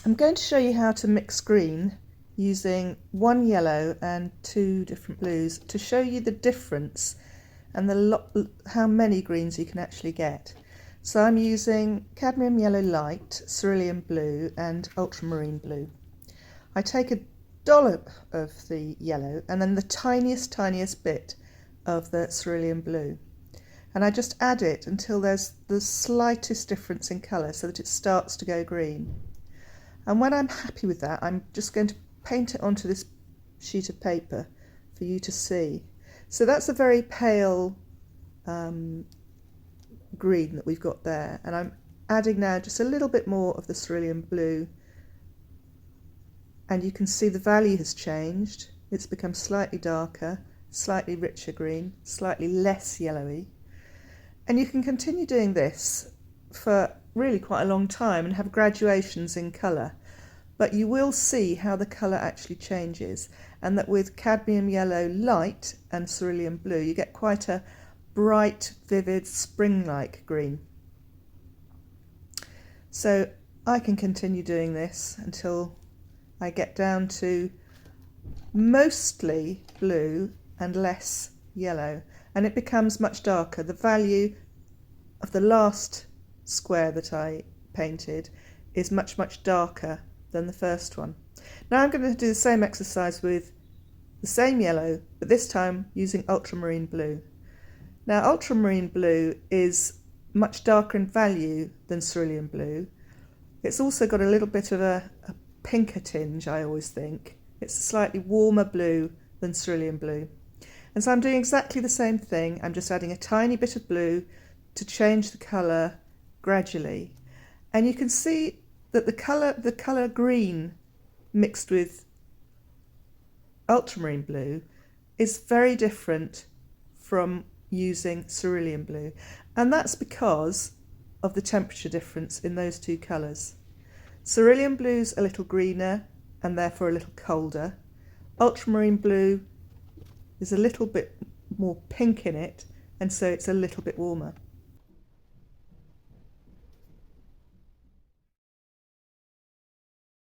I'm going to show you how to mix green using one yellow and two different blues to show you the difference and how many greens you can actually get. So I'm using cadmium yellow light, cerulean blue and ultramarine blue. I take a dollop of the yellow and then the tiniest bit of the cerulean blue, and I just add it until there's the slightest difference in colour so that it starts to go green. And when I'm happy with that, I'm just going to paint it onto this sheet of paper for you to see. So that's a very pale green that we've got there, and I'm adding now just a little bit more of the cerulean blue, and you can see the value has changed. It's become slightly darker, slightly richer green, slightly less yellowy, and you can continue doing this for really quite a long time and have gradations in colour, but you will see how the colour actually changes, and that with cadmium yellow light and cerulean blue you get quite a bright, vivid, spring-like green. So I can continue doing this until I get down to mostly blue and less yellow, and it becomes much darker. The value of the last square that I painted is much darker than the first one. Now I'm going to do the same exercise with the same yellow, but this time using ultramarine blue. Now ultramarine blue is much darker in value than cerulean blue. It's also got a little bit of a pinker tinge, I always think. It's a slightly warmer blue than cerulean blue. And so I'm doing exactly the same thing. I'm just adding a tiny bit of blue to change the colour gradually. And you can see that the colour green mixed with ultramarine blue is very different from using cerulean blue, and that's because of the temperature difference in those two colours. Cerulean blue's a little greener and therefore a little colder. Ultramarine blue is a little bit more pink in it, and so it's a little bit warmer.